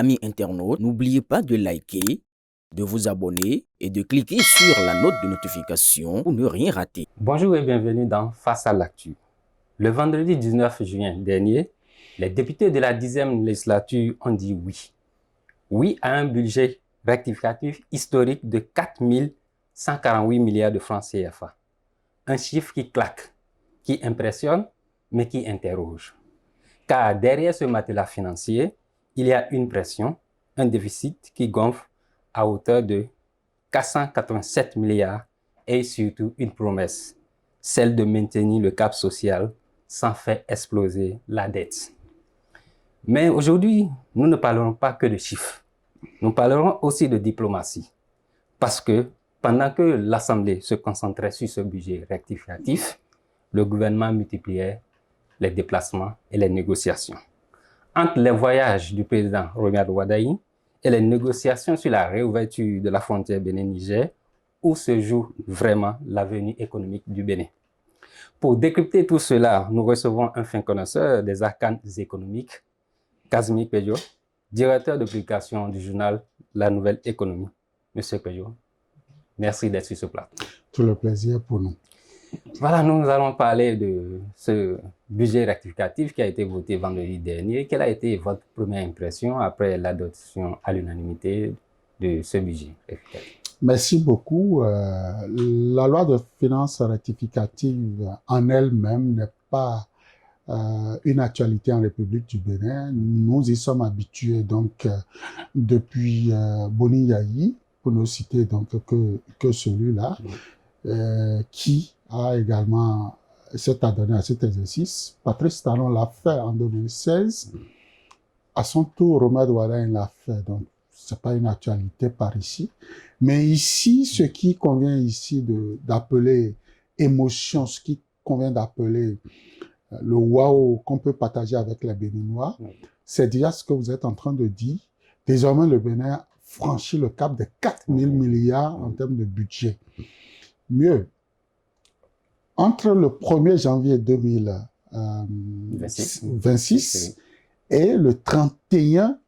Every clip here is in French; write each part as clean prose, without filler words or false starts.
Amis internautes, n'oubliez pas de liker, de vous abonner et de cliquer sur la note de notification pour ne rien rater. Bonjour et bienvenue dans Face à l'actu. Le vendredi 19 juin dernier, les députés de la 10e législature ont dit oui. Oui à un budget rectificatif historique de 4 148 milliards de francs CFA. Un chiffre qui claque, qui impressionne, mais qui interroge. Car derrière ce matelas financier, il y a une pression, un déficit qui gonfle à hauteur de 487 milliards et surtout une promesse, celle de maintenir le cap social sans faire exploser la dette. Mais aujourd'hui, nous ne parlerons pas que de chiffres, nous parlerons aussi de diplomatie. Parce que pendant que l'Assemblée se concentrait sur ce budget rectificatif, le gouvernement multipliait les déplacements et les négociations. Entre les voyages du président Romuald Wardani et les négociations sur la réouverture de la frontière Bénin-Niger, où se joue vraiment l'avenir économique du Bénin. Pour décrypter tout cela, nous recevons un fin connaisseur des arcanes économiques, Casimir Pédio, directeur de publication du journal La Nouvelle Économie. Monsieur Pédio, merci d'être sur ce plateau. Tout le plaisir pour nous. Voilà, nous allons parler de ce budget rectificatif qui a été voté vendredi dernier. Quelle a été votre première impression après l'adoption à l'unanimité de ce budget rectificatif? Merci beaucoup. La loi de finances rectificative en elle-même n'est pas une actualité en République du Bénin. Nous y sommes habitués donc depuis Boni Yayi, pour ne citer donc que celui-là, qui a également s'est adonné à cet exercice. Patrice Talon l'a fait en 2016. À son tour, Romuald Wardani l'a fait. Donc, c'est pas une actualité par ici. Mais ici, ce qui convient ici d'appeler émotion, ce qui convient d'appeler le wow qu'on peut partager avec les Béninois, c'est déjà ce que vous êtes en train de dire. Désormais, le Bénin franchit le cap de 4 000 milliards en termes de budget. Mieux, entre le 1er janvier 2026 et le 31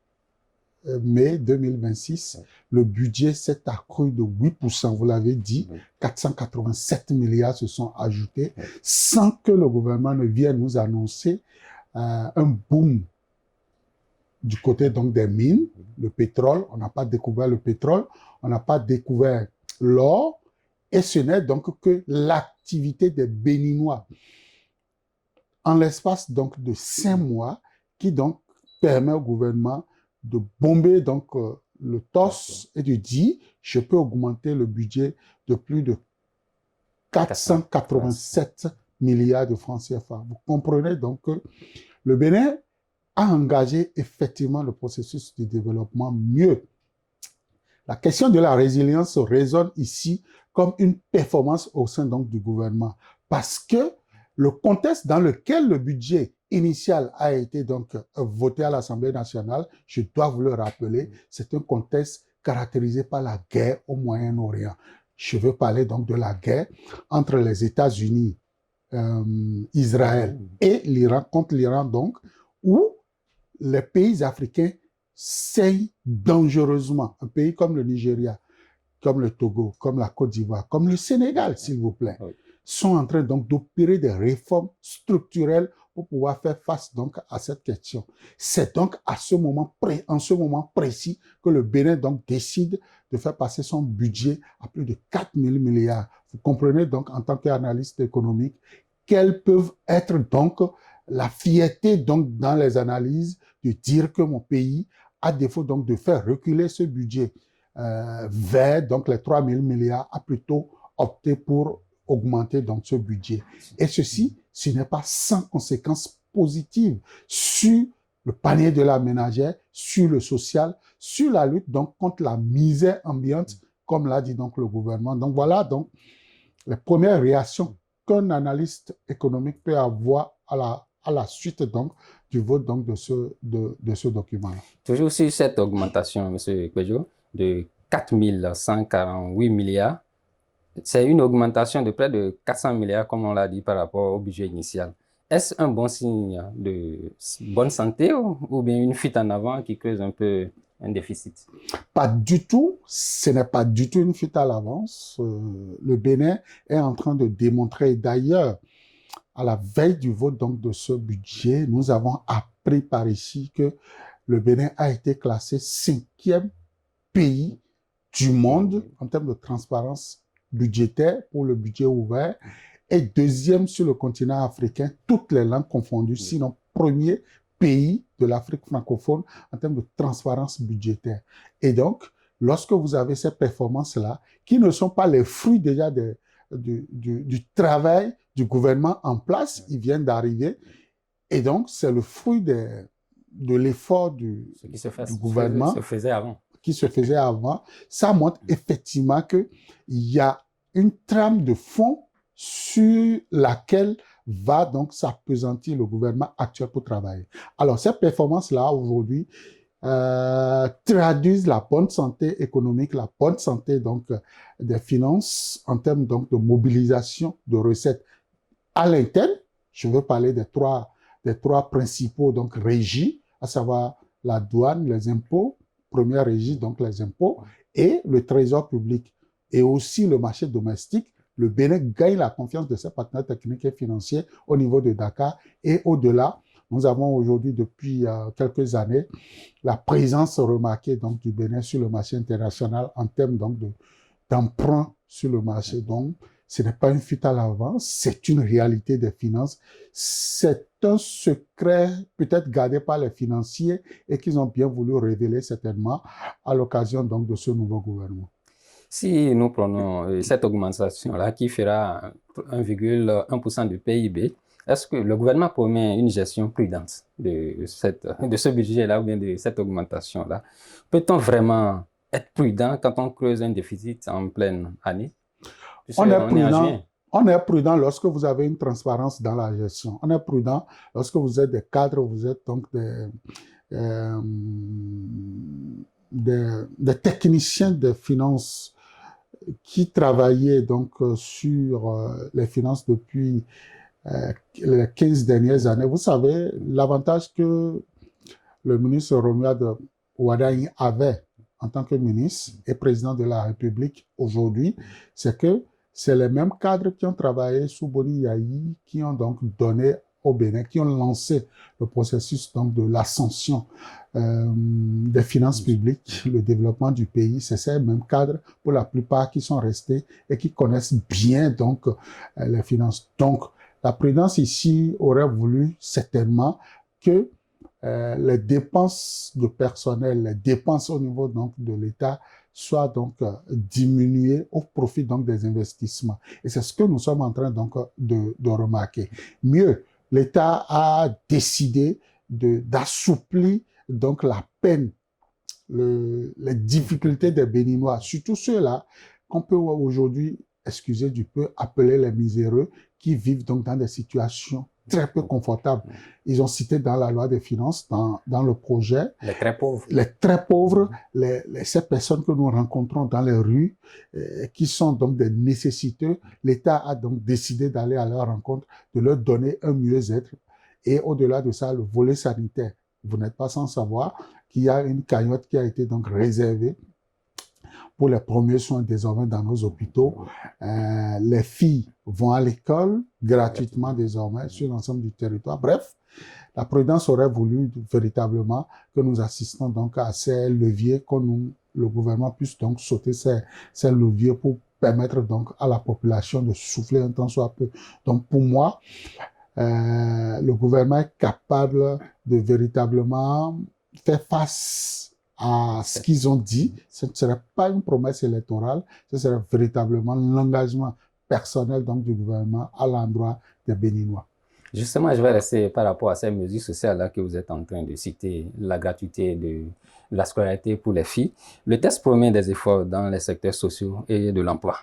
mai 2026, le budget s'est accru de 8%. Vous l'avez dit, 487 milliards se sont ajoutés sans que le gouvernement ne vienne nous annoncer un boom du côté donc des mines, le pétrole. On n'a pas découvert le pétrole, on n'a pas découvert l'or, et ce n'est donc que l'activité des Béninois en l'espace donc de 5 mois qui donc permet au gouvernement de bomber donc le torse et de dire je peux augmenter le budget de plus de 487 milliards de francs CFA. Vous comprenez donc que le Bénin a engagé effectivement le processus de développement mieux. La question de la résilience résonne ici comme une performance au sein donc du gouvernement, parce que le contexte dans lequel le budget initial a été donc voté à l'Assemblée nationale, je dois vous le rappeler, c'est un contexte caractérisé par la guerre au Moyen-Orient. Je veux parler donc de la guerre entre les États-Unis, Israël et l'Iran, contre l'Iran donc, où les pays africains saignent dangereusement. Un pays comme le Nigeria, comme le Togo, comme la Côte d'Ivoire, comme le Sénégal, s'il vous plaît, sont en train donc d'opérer des réformes structurelles pour pouvoir faire face donc à cette question. C'est donc en ce moment précis que le Bénin donc décide de faire passer son budget à plus de 4 000 milliards. Vous comprenez donc en tant qu'analyste économique quelles peuvent être donc la fierté donc dans les analyses de dire que mon pays, à défaut donc de faire reculer ce budget vers donc les 3 000 milliards, a plutôt opté pour augmenter donc ce budget. Et ceci, ce n'est pas sans conséquences positives sur le panier de la ménagère, sur le social, sur la lutte donc contre la misère ambiante, comme l'a dit donc le gouvernement. Donc voilà donc les premières réactions qu'un analyste économique peut avoir à la suite donc du vote donc de ce document-là. Toujours sur cette augmentation, M. Pédio, de 4 148 milliards, c'est une augmentation de près de 400 milliards, comme on l'a dit, par rapport au budget initial. Est-ce un bon signe de bonne santé ou bien une fuite en avant qui creuse un peu un déficit? Pas du tout, ce n'est pas du tout une fuite à l'avance. Le Bénin est en train de démontrer, d'ailleurs, à la veille du vote donc, de ce budget, nous avons appris par ici que le Bénin a été classé 5e pays du monde en termes de transparence budgétaire pour le budget ouvert et 2e sur le continent africain, toutes les langues confondues, sinon premier pays de l'Afrique francophone en termes de transparence budgétaire. Et donc, lorsque vous avez ces performances-là, qui ne sont pas les fruits déjà du travail du gouvernement en place, ils viennent d'arriver, et donc c'est le fruit de l'effort du gouvernement se faisait avant. Qui se faisait avant, ça montre effectivement qu'il y a une trame de fond sur laquelle va donc s'appesantir le gouvernement actuel pour travailler. Alors, ces performances-là, aujourd'hui, traduisent la bonne santé économique, la bonne santé donc des finances en termes donc de mobilisation de recettes à l'interne. Je veux parler des trois principaux donc régis, à savoir la douane, les impôts, première régie, donc les impôts, et le trésor public, et aussi le marché domestique. Le Bénin gagne la confiance de ses partenaires techniques et financiers au niveau de Dakar et au-delà. Nous avons aujourd'hui, depuis quelques années, la présence remarquée donc, du Bénin sur le marché international en termes donc, d'emprunt sur le marché. Donc, ce n'est pas une fuite à l'avance, c'est une réalité des finances. C'est un secret peut-être gardé par les financiers et qu'ils ont bien voulu révéler certainement à l'occasion donc de ce nouveau gouvernement. Si nous prenons cette augmentation-là qui fera 1,1% du PIB, est-ce que le gouvernement promet une gestion prudente de ce budget-là ou bien de cette augmentation-là? Peut-on vraiment être prudent quand on creuse un déficit en pleine année? On est prudent lorsque vous avez une transparence dans la gestion. On est prudent lorsque vous êtes des cadres, vous êtes donc des techniciens de finances qui travaillaient donc sur les finances depuis les 15 dernières années. Vous savez, l'avantage que le ministre Romuald Ouaddaï avait en tant que ministre et président de la République aujourd'hui, c'est que c'est les mêmes cadres qui ont travaillé sous Boni Yayi, qui ont donc donné au Bénin, qui ont lancé le processus donc de l'ascension des finances publiques, le développement du pays. C'est ces mêmes cadres, pour la plupart, qui sont restés et qui connaissent bien donc les finances. Donc, la prudence ici aurait voulu certainement que les dépenses de personnel, les dépenses au niveau donc de l'État soient donc diminuées au profit donc des investissements. Et c'est ce que nous sommes en train donc de remarquer. Mieux, l'État a décidé d'assouplir donc la peine, les difficultés des Béninois, surtout ceux-là qu'on peut aujourd'hui, excusez du peu, appeler les miséreux, qui vivent donc dans des situations très peu confortables. Ils ont cité dans la loi des finances, dans le projet, les très pauvres. Les très pauvres, ces personnes que nous rencontrons dans les rues, qui sont donc des nécessiteux. L'État a donc décidé d'aller à leur rencontre, de leur donner un mieux-être. Et au-delà de ça, le volet sanitaire. Vous n'êtes pas sans savoir qu'il y a une cagnotte qui a été donc réservée pour les premiers soins désormais dans nos hôpitaux. Les filles vont à l'école gratuitement désormais sur l'ensemble du territoire. Bref, la prudence aurait voulu véritablement que nous assistions donc à ces leviers, que le gouvernement puisse donc sauter ces leviers pour permettre donc à la population de souffler un temps soit peu. Donc pour moi, le gouvernement est capable de véritablement faire face à ce qu'ils ont dit. Ce ne serait pas une promesse électorale, ce serait véritablement l'engagement personnel donc du gouvernement à l'endroit des Béninois. Justement, je vais rester par rapport à ces mesures sociales-là que vous êtes en train de citer, la gratuité de la scolarité pour les filles. Le texte promet des efforts dans les secteurs sociaux et de l'emploi,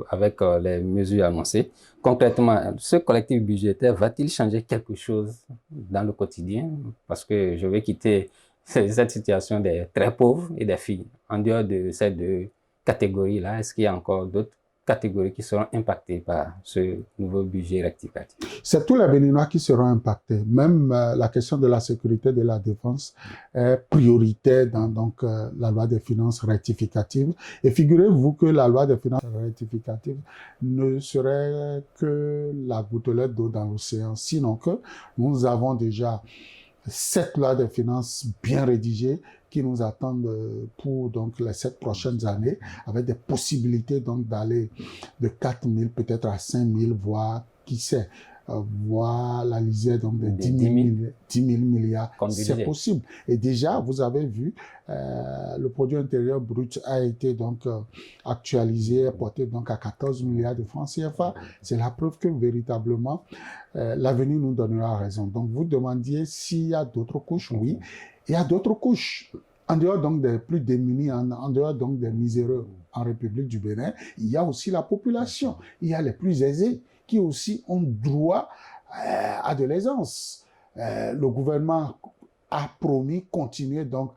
avec les mesures annoncées. Concrètement, ce collectif budgétaire va-t-il changer quelque chose dans le quotidien? Parce que je vais quitter cette situation des très pauvres et des filles. En dehors de ces deux catégories-là, est-ce qu'il y a encore d'autres catégories qui seront impactées par ce nouveau budget rectificatif? C'est tous les Béninois qui seront impactés. Même la question de la sécurité de la défense est prioritaire dans la loi des finances rectificative. Et figurez-vous que la loi des finances rectificative ne serait que la gouttelette d'eau dans l'océan. Sinon que nous avons déjà cette loi des finances bien rédigée qui nous attendent pour donc les 7 prochaines années, avec des possibilités donc d'aller de 4 000 peut-être à 5 000, voire qui sait, voire la lisière donc de 10 000 milliards. C'est possible. Et déjà, vous avez vu, le produit intérieur brut a été donc actualisé, porté donc à 14 milliards de francs CFA. C'est la preuve que véritablement, l'avenir nous donnera raison. Donc, vous demandiez s'il y a d'autres couches. Oui, il y a d'autres couches. En dehors donc des plus démunis, en dehors donc des miséreux en République du Bénin, il y a aussi la population. Il y a les plus aisés qui aussi ont droit à de l'aisance. Le gouvernement a promis continuer donc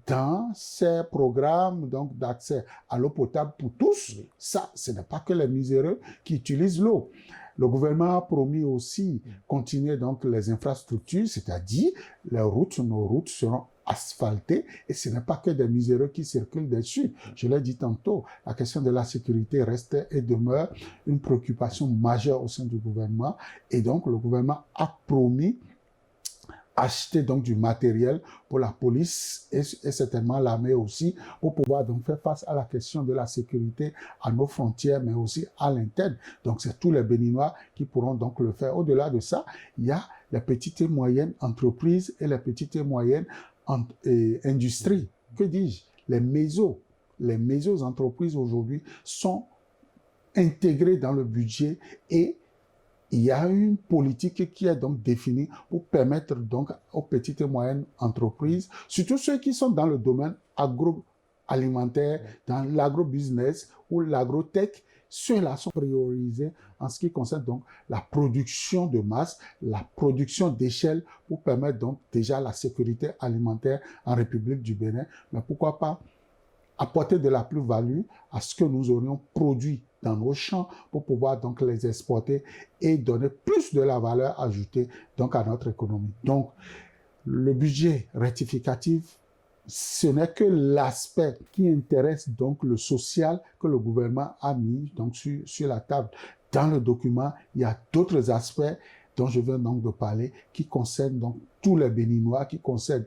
dans ces programmes donc d'accès à l'eau potable pour tous. Ça, ce n'est pas que les miséreux qui utilisent l'eau. Le gouvernement a promis aussi continuer donc les infrastructures, c'est-à-dire les routes, nos routes seront asphaltées et ce n'est pas que des miséreux qui circulent dessus. Je l'ai dit tantôt, la question de la sécurité reste et demeure une préoccupation majeure au sein du gouvernement et donc le gouvernement a promis acheter donc du matériel pour la police et certainement l'armée aussi pour pouvoir donc faire face à la question de la sécurité à nos frontières mais aussi à l'interne. Donc c'est tous les Béninois qui pourront donc le faire. Au-delà de ça, il y a les petites et moyennes entreprises et les petites et moyennes industries. Que dis-je? Les mésos entreprises aujourd'hui sont intégrées dans le budget et il y a une politique qui est donc définie pour permettre donc aux petites et moyennes entreprises, surtout ceux qui sont dans le domaine agroalimentaire, dans l'agrobusiness ou l'agrotech, ceux-là sont priorisés en ce qui concerne donc la production de masse, la production d'échelle pour permettre donc déjà la sécurité alimentaire en République du Bénin. Mais pourquoi pas apporter de la plus-value à ce que nous aurions produit dans nos champs pour pouvoir donc les exporter et donner plus de la valeur ajoutée donc à notre économie. Donc, le budget rectificatif, ce n'est que l'aspect qui intéresse donc le social que le gouvernement a mis donc sur la table. Dans le document, il y a d'autres aspects dont je viens donc de parler, qui concernent donc tous les Béninois, qui concernent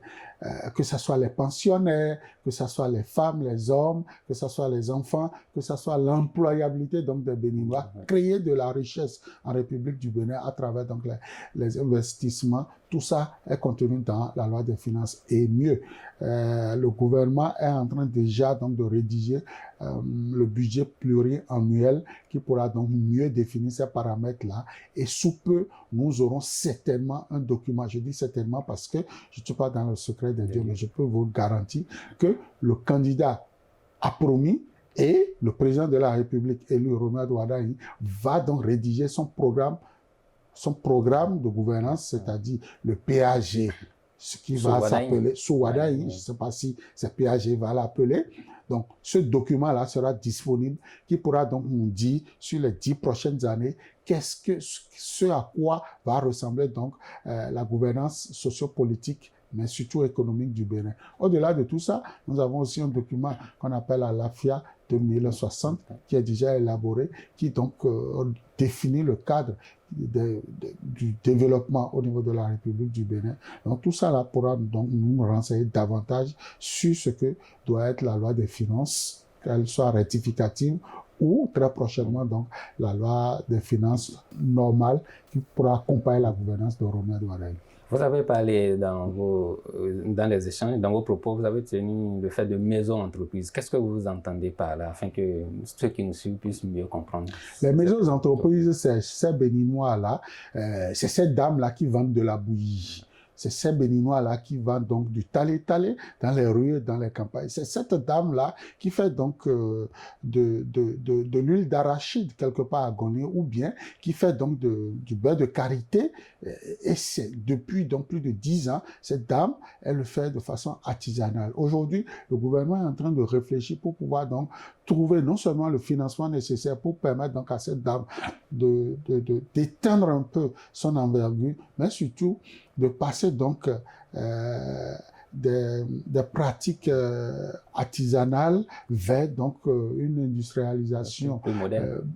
que ce soit les pensionnaires, que ce soit les femmes, les hommes, que ce soit les enfants, que ce soit l'employabilité donc des Béninois, créer de la richesse en République du Bénin à travers donc les investissements. Tout ça est contenu dans la loi des finances. Et mieux, le gouvernement est en train déjà donc de rédiger le budget pluriannuel qui pourra donc mieux définir ces paramètres-là. Et sous peu, nous aurons certainement un document. Je dis certainement parce que je ne suis pas dans le secret de Dieu, mais je peux vous garantir que le candidat a promis et le président de la République élu, Romeo Wardani, va donc rédiger son programme de gouvernance, c'est-à-dire le PAG, ce qui va s'appeler Souwadaï, je ne sais pas si ce PAG va l'appeler. Donc, ce document-là sera disponible, qui pourra donc nous dire sur les 10 prochaines années ce à quoi va ressembler donc la gouvernance sociopolitique, mais surtout économique du Bénin. Au-delà de tout ça, nous avons aussi un document qu'on appelle la LAFIA 2060, qui est déjà élaboré, qui donc définit le cadre du développement au niveau de la République du Bénin. Donc tout ça là pourra donc nous renseigner davantage sur ce que doit être la loi des finances, qu'elle soit rectificative ou très prochainement donc la loi des finances normale qui pourra accompagner la gouvernance de Romeo Wardani. Vous avez parlé dans les échanges, dans vos propos, vous avez tenu le fait de maisons-entreprises. Qu'est-ce que vous entendez par là, afin que ceux qui nous suivent puissent mieux comprendre? Les maisons-entreprises, c'est ces Béninois-là, c'est ces dames-là qui vendent de la bouillie. c'est ces Béninois-là qui vendent donc du tale-tale dans les rues, dans les campagnes. C'est cette dame-là qui fait donc de l'huile d'arachide quelque part à Goné, ou bien qui fait donc du beurre de karité. Et c'est depuis donc plus de 10 ans, cette dame, elle le fait de façon artisanale. Aujourd'hui, le gouvernement est en train de réfléchir pour pouvoir donc trouver non seulement le financement nécessaire pour permettre donc à cette dame d'éteindre un peu son envergure, mais surtout de passer donc des pratiques artisanales vers donc une industrialisation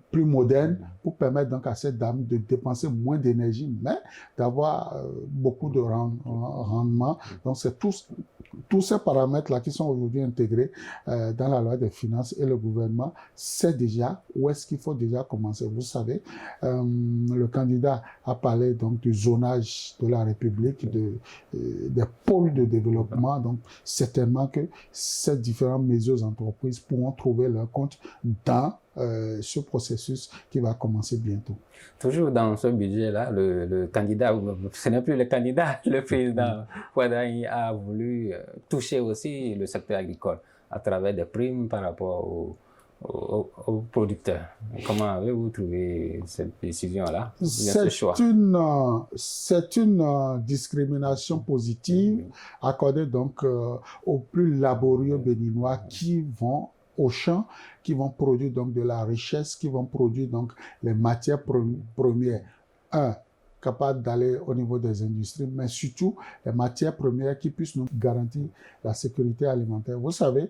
plus moderne pour permettre donc à cette dame de dépenser moins d'énergie, mais d'avoir beaucoup de rendement. Donc c'est tous ces paramètres-là qui sont aujourd'hui intégrés dans la loi des finances, et le gouvernement sait déjà où est-ce qu'il faut déjà commencer. Vous savez, le candidat a parlé donc du zonage de la République, des pôles de développement. Donc certainement que ces différentes entreprises pourront trouver leur compte dans ce processus qui va commencer bientôt. Toujours dans ce budget-là, le candidat, ce n'est plus le candidat, le président Ouaddaï a voulu toucher aussi le secteur agricole à travers des primes par rapport aux producteurs. Comment avez-vous trouvé cette décision-là, ce choix? C'est une discrimination positive accordée donc aux plus laborieux béninois qui vont au champ, qui vont produire donc de la richesse, qui vont produire donc les matières premières. Capables d'aller au niveau des industries, mais surtout les matières premières qui puissent nous garantir la sécurité alimentaire. Vous savez,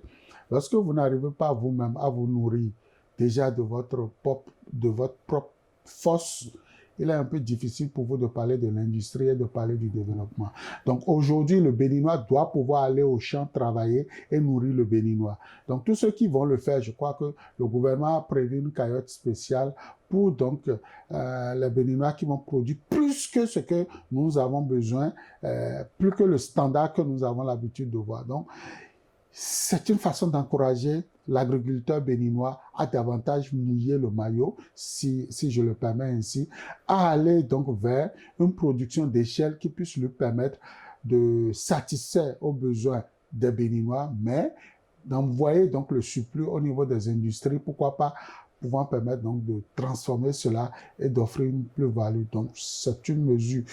lorsque vous n'arrivez pas vous-même à vous nourrir déjà de votre propre force, il est un peu difficile pour vous de parler de l'industrie et de parler du développement. Donc aujourd'hui, le Béninois doit pouvoir aller au champ travailler et nourrir le Béninois. Donc tous ceux qui vont le faire, je crois que le gouvernement a prévu une cagnotte spéciale pour donc les Béninois qui vont produire plus que ce que nous avons besoin, plus que le standard que nous avons l'habitude de voir. Donc c'est une façon d'encourager l'agriculteur béninois à davantage mouiller le maillot, si je le permets ainsi, à aller donc vers une production d'échelle qui puisse lui permettre de satisfaire aux besoins des Béninois, mais d'envoyer donc le surplus au niveau des industries, pourquoi pas pouvant permettre donc de transformer cela et d'offrir une plus-value. Donc, c'est une mesure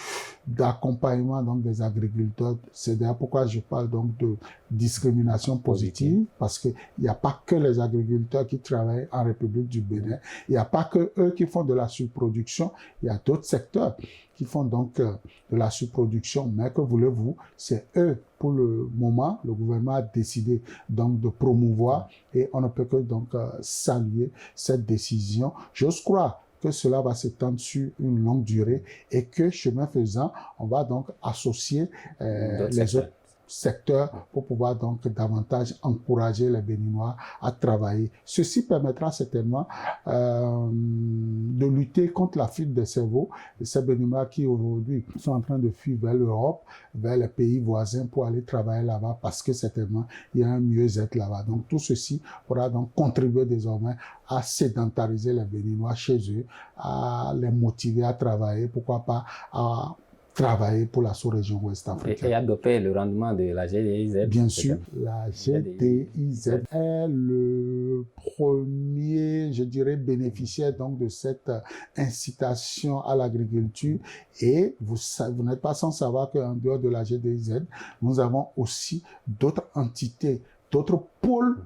d'accompagnement donc des agriculteurs. C'est d'ailleurs pourquoi je parle donc de discrimination positive, parce que il n'y a pas que les agriculteurs qui travaillent en République du Bénin. Il n'y a pas que eux qui font de la surproduction. Il y a d'autres secteurs qui font donc de la surproduction. Mais que voulez-vous, c'est eux. Pour le moment, le gouvernement a décidé donc de promouvoir, et on ne peut que donc saluer cette décision. J'ose croire que cela va s'étendre sur une longue durée et que, chemin faisant, on va donc associer les autres secteurs pour pouvoir donc davantage encourager les Béninois à travailler. Ceci permettra certainement de lutter contre la fuite des cerveaux, ces Béninois qui aujourd'hui sont en train de fuir vers l'Europe, vers les pays voisins pour aller travailler là-bas, parce que certainement il y a un mieux-être là-bas. Donc tout ceci pourra donc contribuer désormais à sédentariser les Béninois chez eux, à les motiver à travailler, pourquoi pas à travailler pour la sous-région ouest africaine. Et adopter le rendement de la GDIZ. Bien sûr, la GDIZ est le premier, je dirais, bénéficiaire donc de cette incitation à l'agriculture. Et vous n'êtes pas sans savoir qu'en dehors de la GDIZ, nous avons aussi d'autres entités, d'autres pôles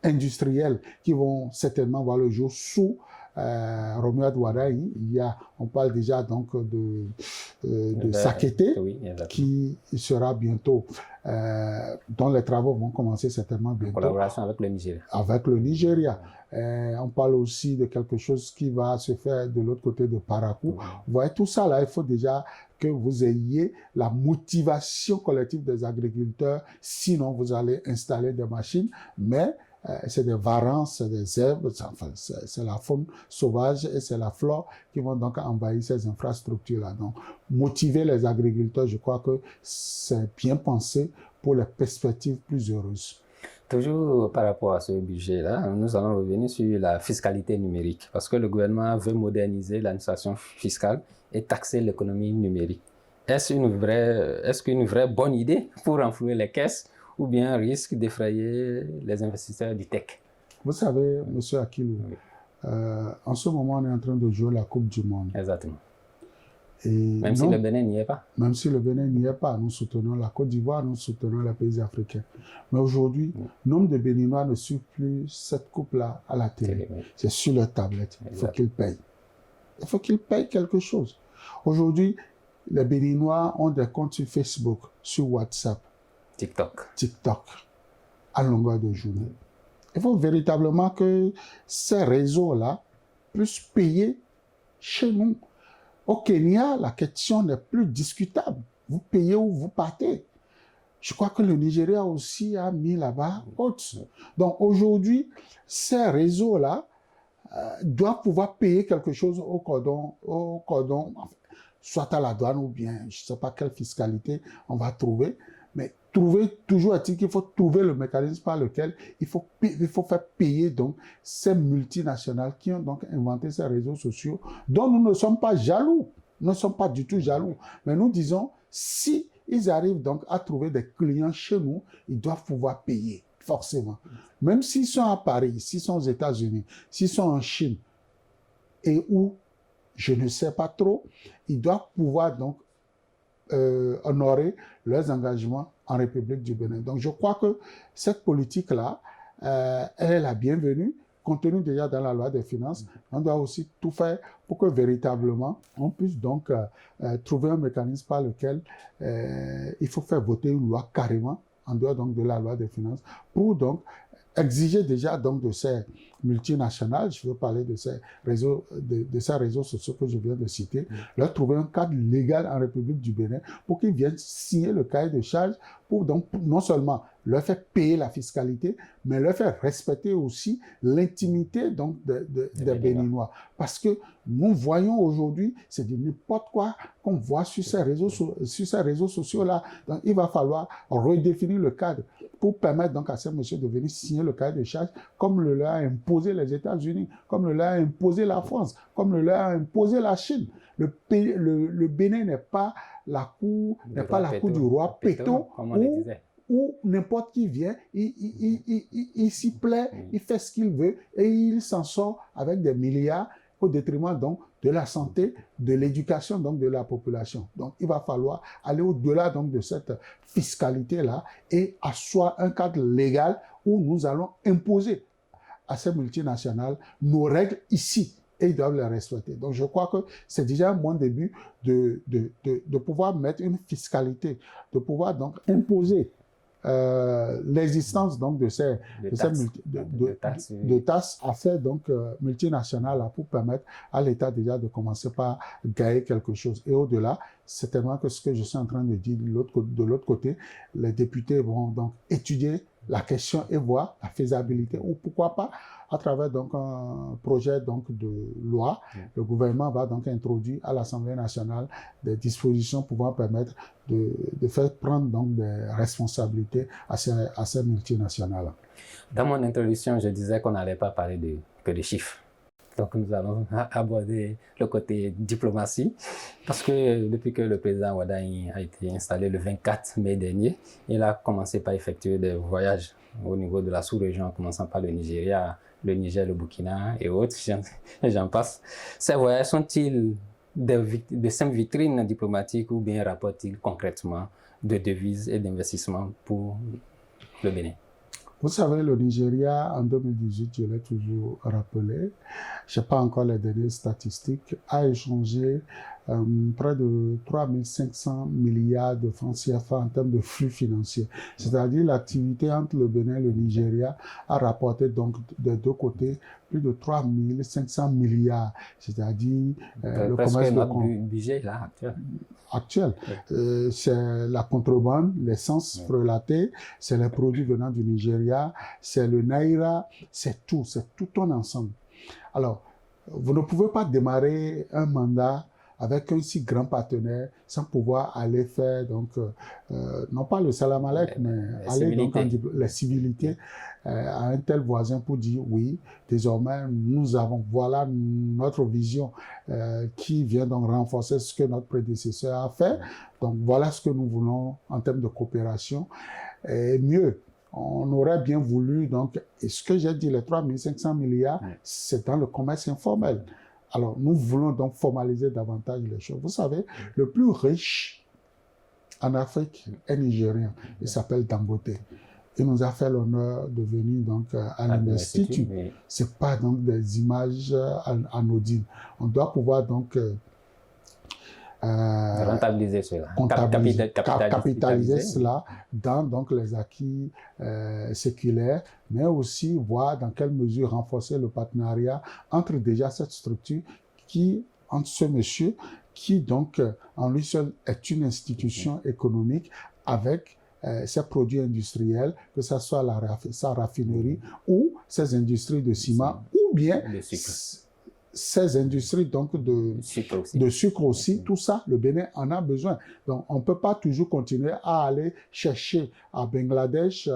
industriels qui vont certainement voir le jour sous Romuald Ouaddaï. On parle déjà donc de Sakété, oui, qui sera bientôt, dont les travaux vont commencer certainement bientôt. En collaboration avec le Nigeria. Avec le Nigeria. On parle aussi de quelque chose qui va se faire de l'autre côté de Parakou. Vous voyez, tout ça là, il faut déjà que vous ayez la motivation collective des agriculteurs, sinon vous allez installer des machines, mais c'est des varans, c'est des herbes, enfin, c'est la faune sauvage et c'est la flore qui vont donc envahir ces infrastructures-là. Donc, motiver les agriculteurs, je crois que c'est bien pensé pour les perspectives plus heureuses. Toujours par rapport à ce budget-là, nous allons revenir sur la fiscalité numérique, parce que le gouvernement veut moderniser l'administration fiscale et taxer l'économie numérique. est-ce qu'une vraie bonne idée pour renflouer les caisses ou bien un risque d'effrayer les investisseurs du tech? Vous savez, M. Akilou, Oui. En ce moment, on est en train de jouer la Coupe du Monde. Exactement. Et Même si le Bénin n'y est pas. Même si le Bénin n'y est pas, nous soutenons la Côte d'Ivoire, nous soutenons les pays africains. Mais aujourd'hui, nombre de Béninois ne suivent plus cette coupe-là à la télé. Oui. C'est sur leur tablette. Il faut Exact. qu'ils payent. Il faut qu'ils payent quelque chose. Aujourd'hui, les Béninois ont des comptes sur Facebook, sur WhatsApp, TikTok, à longueur de journée. Il faut véritablement que ces réseaux-là puissent payer chez nous. Au Kenya, la question n'est plus discutable. Vous payez ou vous partez. Je crois que le Nigeria aussi a mis là-bas autre. Donc aujourd'hui, ces réseaux-là doivent pouvoir payer quelque chose au cordon, soit à la douane ou bien, je ne sais pas quelle fiscalité on va trouver, mais toujours est-il qu'il faut trouver le mécanisme par lequel il faut faire payer donc ces multinationales qui ont donc inventé ces réseaux sociaux dont nous ne sommes pas jaloux. Nous ne sommes pas du tout jaloux. Mais nous disons, si ils arrivent donc à trouver des clients chez nous, ils doivent pouvoir payer, forcément. Même s'ils sont à Paris, s'ils sont aux États-Unis, s'ils sont en Chine, et où, je ne sais pas trop, ils doivent pouvoir donc honorer leurs engagements en République du Bénin. Donc je crois que cette politique-là, elle est la bienvenue, contenue déjà dans la loi des finances. On doit aussi tout faire pour que véritablement on puisse donc trouver un mécanisme par lequel il faut faire voter une loi carrément en dehors donc de la loi des finances pour donc exiger déjà donc de ces multinationales, je veux parler de ces réseaux, de ces réseaux sociaux que je viens de citer, leur trouver un cadre légal en République du Bénin pour qu'ils viennent signer le cahier de charges pour donc non seulement leur faire payer la fiscalité, mais leur faire respecter aussi l'intimité donc des Béninois. Parce que nous voyons aujourd'hui, c'est de n'importe quoi qu'on voit sur ces réseaux sociaux-là. Donc il va falloir redéfinir le cadre pour permettre donc à ces messieurs de venir signer le cahier de charges comme le leur a imposé les États-Unis, comme le leur a imposé la France, comme le leur a imposé la Chine. Le Bénin n'est pas la cour du roi Péto où n'importe qui vient, il s'y plaît, il fait ce qu'il veut et il s'en sort avec des milliards au détriment donc de la santé, de l'éducation donc de la population. Donc il va falloir aller au-delà donc de cette fiscalité-là et asseoir un cadre légal où nous allons imposer à ces multinationales nos règles ici et ils doivent les respecter. Donc je crois que c'est déjà un bon début de pouvoir mettre une fiscalité, de pouvoir donc imposer l'existence donc de ces taxes à ces donc multinationales là, pour permettre à l'État déjà de commencer par gagner quelque chose. Et au-delà, c'est tellement que ce que je suis en train de dire de l'autre côté, les députés vont donc étudier la question et voir la faisabilité ou pourquoi pas à travers donc un projet donc de loi, le gouvernement va donc introduire à l'Assemblée nationale des dispositions pouvant permettre de faire prendre donc des responsabilités à ces multinationales. Dans mon introduction, je disais qu'on n'allait pas parler que de chiffres. Donc nous allons aborder le côté diplomatie, parce que depuis que le président Wadagne a été installé le 24 mai dernier, il a commencé par effectuer des voyages au niveau de la sous-région, en commençant par le Nigeria, le Niger, le Burkina et autres, j'en passe. Ces voyages sont-ils de simples vitrines diplomatiques ou bien rapportent-ils concrètement de devises et d'investissements pour le Bénin? Vous savez, le Nigeria, en 2018, je l'ai toujours rappelé, je n'ai pas encore les dernières statistiques, a échangé près de 3500 milliards de francs CFA en termes de flux financiers. C'est-à-dire l'activité entre le Bénin et le Nigeria a rapporté donc des deux côtés plus de 3500 milliards. C'est-à-dire le commerce de budget là, actuel. C'est la contrebande, l'essence frelatée, c'est les produits venant du Nigeria, c'est le naira, c'est tout un ensemble. Alors, vous ne pouvez pas démarrer un mandat avec un si grand partenaire, sans pouvoir aller faire, donc, non pas le salam alek, mais aller donc les civilités à un tel voisin pour dire oui, désormais, nous avons, voilà notre vision qui vient donc renforcer ce que notre prédécesseur a fait. Donc, voilà ce que nous voulons en termes de coopération. Et mieux, on aurait bien voulu, donc, et ce que j'ai dit, les 3 500 milliards, c'est dans le commerce informel. Alors, nous voulons donc formaliser davantage les choses. Vous savez, le plus riche en Afrique est nigérien. Il s'appelle Dangote. Il nous a fait l'honneur de venir donc à l'Institut. C'est pas donc des images anodines. On doit pouvoir donc rentabiliser cela, capitaliser cela dans donc les acquis séculaires, mais aussi voir dans quelle mesure renforcer le partenariat entre déjà cette structure entre ce monsieur qui donc en lui seul est une institution économique avec ses produits industriels, que ce soit sa raffinerie ou ses industries de ciment ou bien ces industries donc de sucre aussi, tout ça, le Bénin en a besoin. Donc, on ne peut pas toujours continuer à aller chercher à Bangladesh,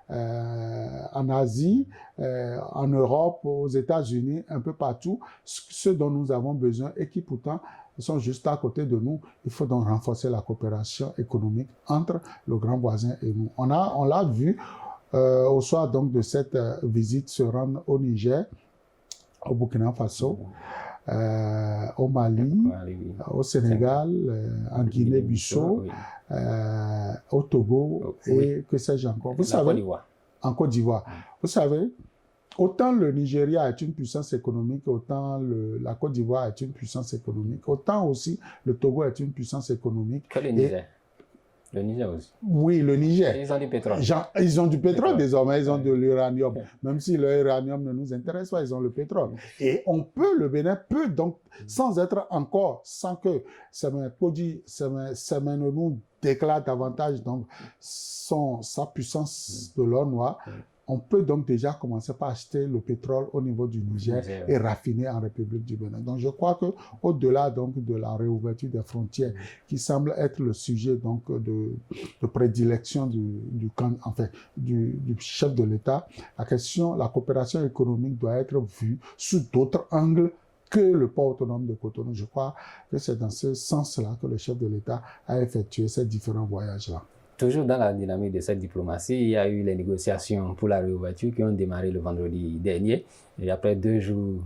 en Asie, en Europe, aux États-Unis, un peu partout, ce dont nous avons besoin et qui pourtant sont juste à côté de nous. Il faut donc renforcer la coopération économique entre le grand voisin et nous. On l'a vu au soir donc de cette visite se rendre au Niger, au Burkina Faso, au Mali, au Sénégal, en Guinée-Bissau, au Togo et que sais-je encore. Vous savez, en Côte d'Ivoire. Vous savez, autant le Nigeria est une puissance économique, autant la Côte d'Ivoire est une puissance économique, autant aussi le Togo est une puissance économique. Que le Niger. Le Niger aussi. Oui, le Niger. Ils ont du pétrole. Ils ont du pétrole désormais, ils ont de l'uranium. Même si l'uranium ne nous intéresse pas, ils ont le pétrole. Et le Bénin peut donc, sans que Semenyo nous déclare davantage donc sa puissance de l'or noir, on peut donc déjà commencer par acheter le pétrole au niveau du Niger et raffiner en République du Bénin. Donc je crois que au-delà donc de la réouverture des frontières qui semble être le sujet donc de prédilection du chef de l'État, la coopération économique doit être vue sous d'autres angles que le port autonome de Cotonou. Je crois que c'est dans ce sens-là que le chef de l'État a effectué ces différents voyages-là. Toujours dans la dynamique de cette diplomatie, il y a eu les négociations pour la réouverture qui ont démarré le vendredi dernier. Et après 2 jours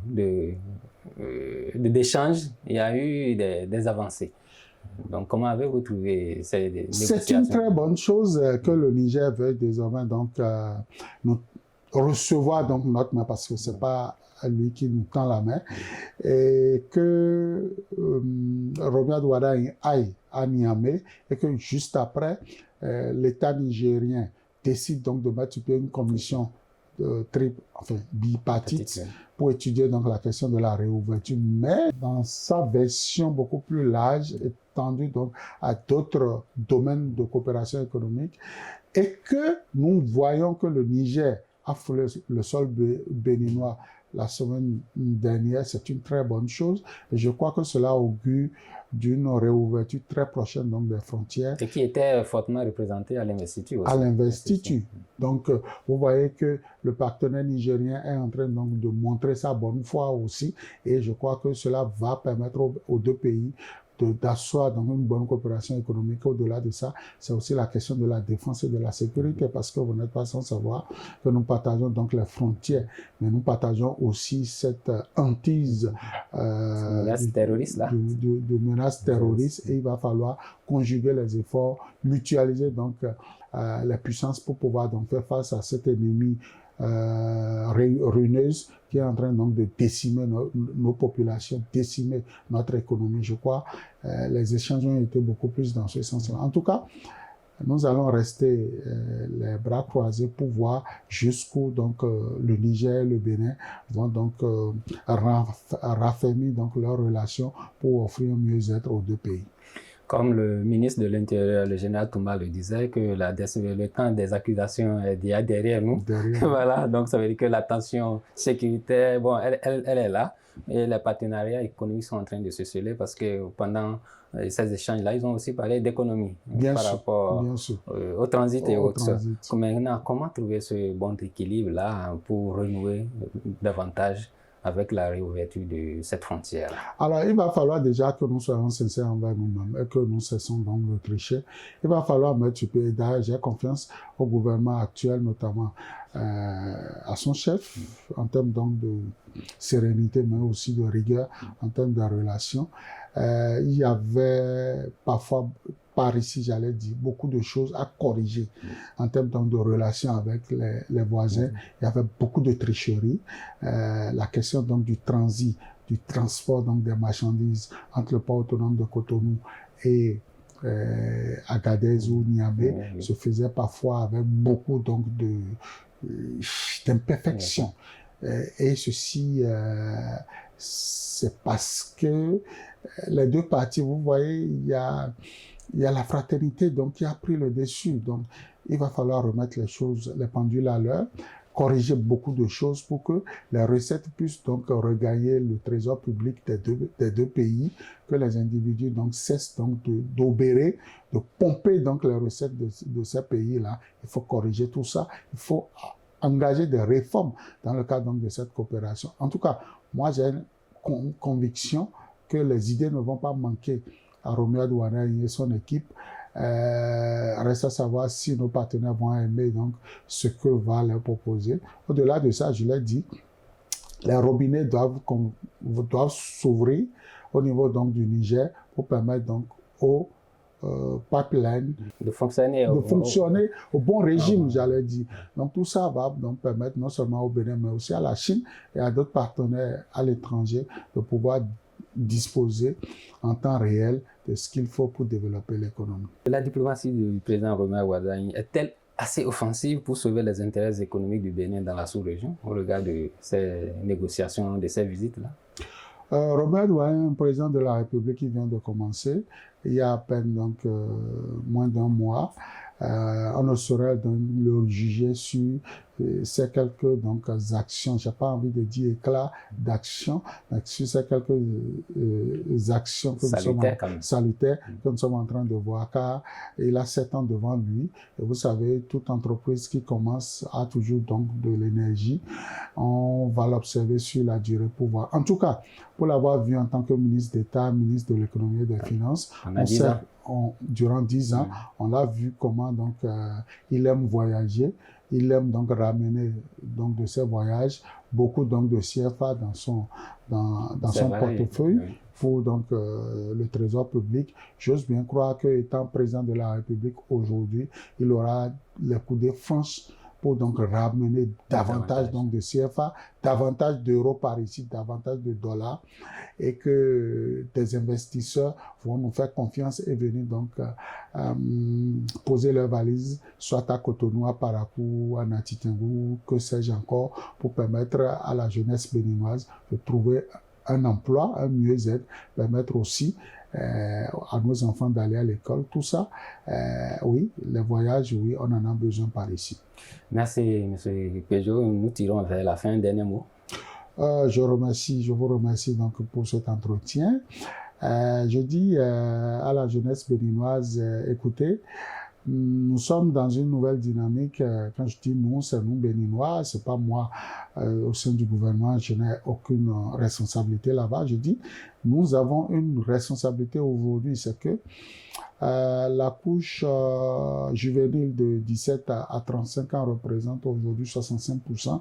d'échanges, il y a eu des avancées. Donc, comment avez-vous trouvé ces négociations? C'est une très bonne chose que le Niger veuille désormais donc, nous recevoir donc notre main, parce que c'est pas lui qui nous tend la main, et que Romeo Douada aille à Niamey, et que juste l'État nigérien décide donc de mettre sur pied une commission bipartite pour étudier donc la question de la réouverture, mais dans sa version beaucoup plus large, étendue donc à d'autres domaines de coopération économique, et que nous voyons que le Niger a foulé le sol béninois la semaine dernière, c'est une très bonne chose. Et je crois que cela augure d'une réouverture très prochaine donc, des frontières. Et qui était fortement représenté à l'Investiture aussi. À l'Investiture. Donc, vous voyez que le partenaire nigérien est en train donc, de montrer sa bonne foi aussi. Et je crois que cela va permettre aux deux pays d'asseoir donc une bonne coopération économique. Au-delà de ça, c'est aussi la question de la défense et de la sécurité, parce que vous n'êtes pas sans savoir que nous partageons donc les frontières, mais nous partageons aussi cette hantise de menace terroriste, et il va falloir conjuguer les efforts, mutualiser donc les puissances pour pouvoir donc faire face à cet ennemi ruineuse qui est en train donc de décimer nos populations, décimer notre économie. Je crois les échanges ont été beaucoup plus dans ce sens-là. En tout cas, nous allons rester les bras croisés pour voir jusqu'où donc le Niger et le Bénin vont donc raffermir donc leurs relations pour offrir un mieux-être aux deux pays. Comme le ministre de l'Intérieur, le général Toumba, le disait, que le temps des accusations est déjà derrière nous. Voilà, donc ça veut dire que la tension sécuritaire, bon, elle est là. Et les partenariats économiques sont en train de se sceller parce que pendant ces échanges-là, ils ont aussi parlé d'économie par rapport au transit et autres. Maintenant, comment trouver ce bon équilibre-là pour renouer davantage avec la réouverture de cette frontière? Alors, il va falloir déjà que nous soyons sincères envers nous-mêmes et que nous cessons donc de tricher. Il va falloir mettre sur pied. D'ailleurs, j'ai confiance au gouvernement actuel, notamment à son chef, en termes donc de sérénité, mais aussi de rigueur, en termes de relations. Il y avait parfois, par ici, j'allais dire, beaucoup de choses à corriger en termes donc de relations avec les voisins. Il y avait beaucoup de tricheries. La question donc du transit, du transport donc des marchandises entre le port autonome de Cotonou et Agadez ou Niamey se faisait parfois avec beaucoup donc d'imperfections. Et ceci, c'est parce que les deux parties, vous voyez, il y a la fraternité donc qui a pris le dessus. Donc, il va falloir remettre les choses, les pendules à l'heure, corriger beaucoup de choses pour que les recettes puissent donc regagner le trésor public des deux pays, que les individus donc cessent donc d'obérer, de pomper donc les recettes de ces pays-là. Il faut corriger tout ça. Il faut engager des réformes dans le cadre donc de cette coopération. En tout cas, moi j'ai une conviction que les idées ne vont pas manquer à Romuald Ouattara et son équipe. Reste à savoir si nos partenaires vont aimer donc ce que va leur proposer. Au-delà de ça, je l'ai dit, les robinets doivent s'ouvrir au niveau donc du Niger pour permettre donc aux pipeline de fonctionner au bon régime, j'allais dire. Donc tout ça va donc permettre non seulement au Bénin, mais aussi à la Chine et à d'autres partenaires à l'étranger de pouvoir disposer en temps réel de ce qu'il faut pour développer l'économie. La diplomatie du président Romuald Ouattara est-elle assez offensive pour sauver les intérêts économiques du Bénin dans la sous-région au regard de ces négociations, de ces visites-là? Romuald Ouattara est un président de la République qui vient de commencer. Il y a à peine donc moins d'un mois. On ne saurait donc le juger sur ces quelques donc actions, j'ai pas envie de dire éclat d'action, mais sur ces quelques actions que salutaires que nous sommes en train de voir, car il a 7 ans devant lui. Et vous savez, toute entreprise qui commence a toujours donc de l'énergie. On va l'observer sur la durée pour voir. En tout cas, pour l'avoir vu en tant que ministre d'État, ministre de l'économie et des finances, durant 10 ans, on l'a vu comment donc il aime voyager, il aime donc ramener donc de ses voyages beaucoup donc de CFA dans son portefeuille pour donc le trésor public. J'ose bien croire que étant président de la République aujourd'hui, il aura les coudées franches pour donc ramener davantage donc de CFA, davantage d'euros par ici, davantage de dollars, et que des investisseurs vont nous faire confiance et venir donc poser leurs valises, soit à Cotonou, à Parakou, à Natitingou, que sais-je encore, pour permettre à la jeunesse béninoise de trouver un emploi, un mieux-être, permettre aussi à nos enfants d'aller à l'école. Tout ça, oui, les voyages, oui, on en a besoin par ici. Merci, M. Péjo. Nous tirons vers la fin. Dernier mot. Je vous remercie donc pour cet entretien. Je dis à la jeunesse béninoise, écoutez, nous sommes dans une nouvelle dynamique. Quand je dis nous, c'est nous Béninois, c'est pas moi au sein du gouvernement, je n'ai aucune responsabilité là-bas. Je dis, nous avons une responsabilité aujourd'hui, c'est que la couche juvénile de 17 à 35 ans représente aujourd'hui 65%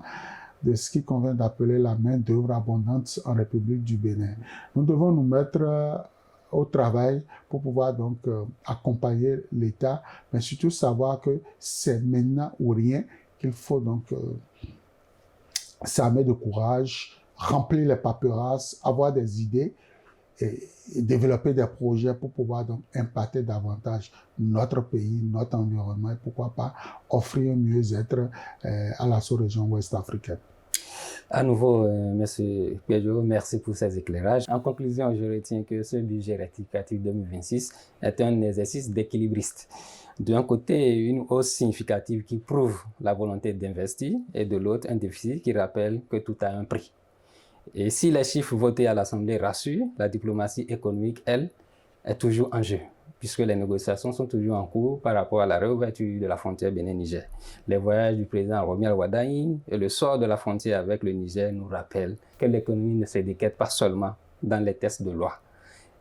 de ce qui convient d'appeler la main-d'œuvre abondante en République du Bénin. Nous devons nous mettre au travail pour pouvoir donc accompagner l'État, mais surtout savoir que c'est maintenant ou rien qu'il faut donc s'armer de courage, remplir les paperasses, avoir des idées et développer des projets pour pouvoir donc impacter davantage notre pays, notre environnement et pourquoi pas offrir un mieux-être à la sous-région ouest africaine. À nouveau, M. Pedro, merci pour ces éclairages. En conclusion, je retiens que ce budget rectificatif 2026 est un exercice d'équilibriste. D'un côté, une hausse significative qui prouve la volonté d'investir et de l'autre, un déficit qui rappelle que tout a un prix. Et si les chiffres votés à l'Assemblée rassurent, la diplomatie économique, elle, est toujours en jeu, puisque les négociations sont toujours en cours par rapport à la réouverture de la frontière Bénin-Niger. Les voyages du président Romuald Wardani et le sort de la frontière avec le Niger nous rappellent que l'économie ne se décrète pas seulement dans les textes de loi.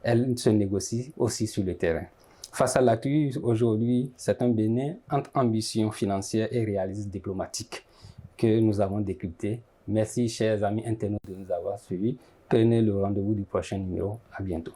Elle se négocie aussi sur le terrain. Face à l'actu, aujourd'hui, c'est un Bénin entre ambition financière et réalisme diplomatique que nous avons décrypté. Merci, chers amis internautes, de nous avoir suivis. Prenez le rendez-vous du prochain numéro. À bientôt.